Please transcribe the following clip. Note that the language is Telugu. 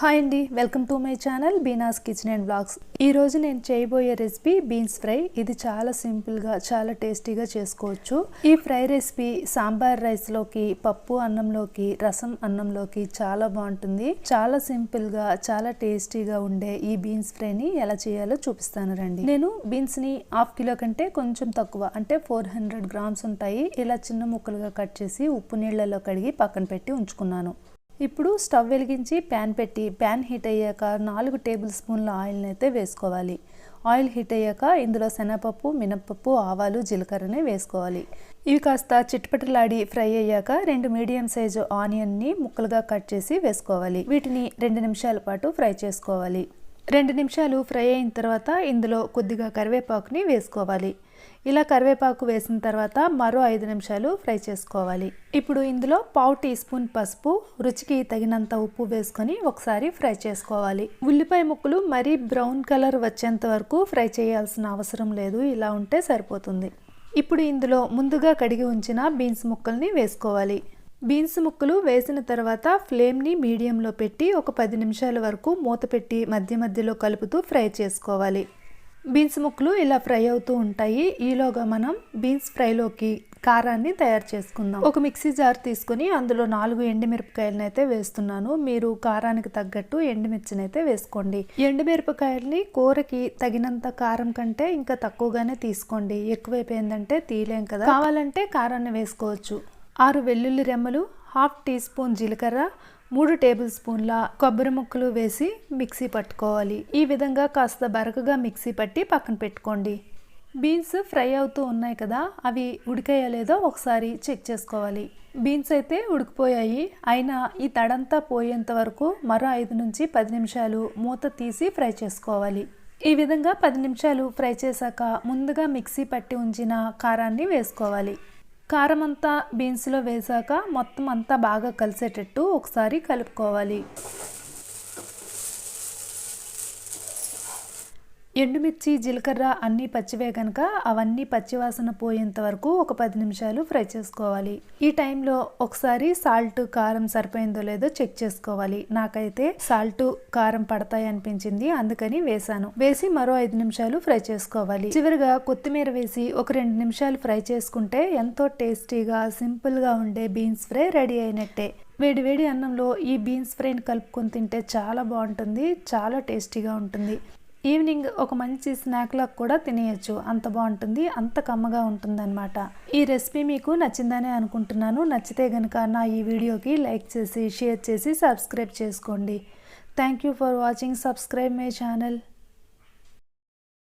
హాయ్ అండి, welcome to my channel Beena's kitchen and blogs. ఈరోజు నేను చేయబోయే రెసిపీ బీన్స్ ఫ్రై. ఇది చాలా సింపుల్గా చాలా టేస్టీగా చేసుకోవచ్చు. ఈ ఫ్రై రెసిపీ సాంబార్ రైస్లోకి, పప్పు అన్నంలోకి, రసం అన్నంలోకి చాలా బాగుంటుంది. చాలా సింపుల్గా చాలా టేస్టీగా ఉండే ఈ బీన్స్ ఫ్రైని ఎలా చేయాలో చూపిస్తాను రండి. నేను బీన్స్ని హాఫ్ కిలో కంటే కొంచెం తక్కువ, అంటే 400 గ్రామ్స్ ఉంటాయి. ఇలా చిన్న ముక్కలుగా కట్ చేసి ఉప్పు నీళ్ళలో కడిగి పక్కన పెట్టి ఉంచుకున్నాను. ఇప్పుడు స్టవ్ వెలిగించి ప్యాన్ పెట్టి ప్యాన్ హీట్ అయ్యాక 4 టేబుల్ స్పూన్ల ఆయిల్ని అయితే వేసుకోవాలి. ఆయిల్ హీట్ అయ్యాక ఇందులో శనగపప్పు, మినప్పప్పు, ఆవాలు, జీలకర్రని వేసుకోవాలి. ఇవి కాస్త చిట్పటలాడి ఫ్రై అయ్యాక 2 మీడియం సైజు ఆనియన్ని ముక్కలుగా కట్ చేసి వేసుకోవాలి. వీటిని 2 నిమిషాల పాటు ఫ్రై చేసుకోవాలి. 2 నిమిషాలు ఫ్రై అయిన తర్వాత ఇందులో కొద్దిగా కరివేపాకుని వేసుకోవాలి. ఇలా కరివేపాకు వేసిన తర్వాత మరో 5 నిమిషాలు ఫ్రై చేసుకోవాలి. ఇప్పుడు ఇందులో పావు టీ స్పూన్ పసుపు, రుచికి తగినంత ఉప్పు వేసుకొని ఒకసారి ఫ్రై చేసుకోవాలి. ఉల్లిపాయ ముక్కలు మరీ బ్రౌన్ కలర్ వచ్చేంత వరకు ఫ్రై చేయాల్సిన అవసరం లేదు, ఇలా ఉంటే సరిపోతుంది. ఇప్పుడు ఇందులో ముందుగా కడిగి ఉంచిన బీన్స్ ముక్కల్ని వేసుకోవాలి. బీన్స్ ముక్కలు వేసిన తర్వాత ఫ్లేమ్ని మీడియంలో పెట్టి ఒక 10 నిమిషాల వరకు మూత పెట్టి మధ్య మధ్యలో కలుపుతూ ఫ్రై చేసుకోవాలి. బీన్స్ ముక్కలు ఇలా ఫ్రై అవుతూ ఉంటాయి. ఈలోగా మనం బీన్స్ ఫ్రైలోకి కారాన్ని తయారు చేసుకుందాం. ఒక మిక్సీ జార్ తీసుకుని అందులో 4 ఎండుమిరపకాయలను అయితే వేస్తున్నాను. మీరు కారానికి తగ్గట్టు ఎండుమిర్చిని అయితే వేసుకోండి. ఎండుమిరపకాయలని కూరకి తగినంత కారం కంటే ఇంకా తక్కువగానే తీసుకోండి. ఎక్కువైపోయిందంటే తీయలేం కదా. కావాలంటే కారాన్ని వేసుకోవచ్చు. 6 వెల్లుల్లి రెమ్మలు, హాఫ్ టీ స్పూన్ జీలకర్ర, 3 టేబుల్ స్పూన్ల కొబ్బరి ముక్కలు వేసి మిక్సీ పట్టుకోవాలి. ఈ విధంగా కాస్త బరకగా మిక్సీ పట్టి పక్కన పెట్టుకోండి. బీన్స్ ఫ్రై అవుతూ ఉన్నాయి కదా, అవి ఉడికాయో లేదో ఒకసారి చెక్ చేసుకోవాలి. బీన్స్ అయితే ఉడికిపోయాయి. అయినా ఈ తడంతా పోయేంత వరకు మరో 5 నుంచి 10 నిమిషాలు మూత తీసి ఫ్రై చేసుకోవాలి. ఈ విధంగా 10 నిమిషాలు ఫ్రై చేశాక ముందుగా మిక్సీ పట్టి ఉంచిన కారాన్ని వేసుకోవాలి. కారం అంతా బీన్స్లో వేసాక మొత్తం అంతా బాగా కలిసేటట్టు ఒకసారి కలుపుకోవాలి. ఎండుమిర్చి, జీలకర్ర అన్నీ పచ్చివే కనుక అవన్నీ పచ్చివాసన పోయేంత వరకు ఒక 10 నిమిషాలు ఫ్రై చేసుకోవాలి. ఈ టైంలో ఒకసారి సాల్ట్, కారం సరిపోయిందో లేదో చెక్ చేసుకోవాలి. నాకైతే సాల్ట్, కారం పడతాయి అనిపించింది, అందుకని వేసాను. వేసి మరో 5 నిమిషాలు ఫ్రై చేసుకోవాలి. చివరిగా కొత్తిమీర వేసి ఒక 2 నిమిషాలు ఫ్రై చేసుకుంటే ఎంతో టేస్టీగా సింపుల్గా ఉండే బీన్స్ ఫ్రై రెడీ అయినట్టే. వేడి వేడి అన్నంలో ఈ బీన్స్ ఫ్రైని కలుపుకొని తింటే చాలా బాగుంటుంది, చాలా టేస్టీగా ఉంటుంది. ఈవినింగ్ ఒక మంచి స్నాక్ లాగా కూడా తినేయచ్చు, అంత బాగుంటుంది, అంత కమ్మగా ఉంటుంది అన్నమాట. ఈ రెసిపీ మీకు నచ్చిందనే అనుకుంటున్నాను. నచ్చితే కనుక నా ఈ వీడియోకి లైక్ చేసి, షేర్ చేసి, సబ్స్క్రైబ్ చేసుకోండి. Thank you for watching. Subscribe my channel.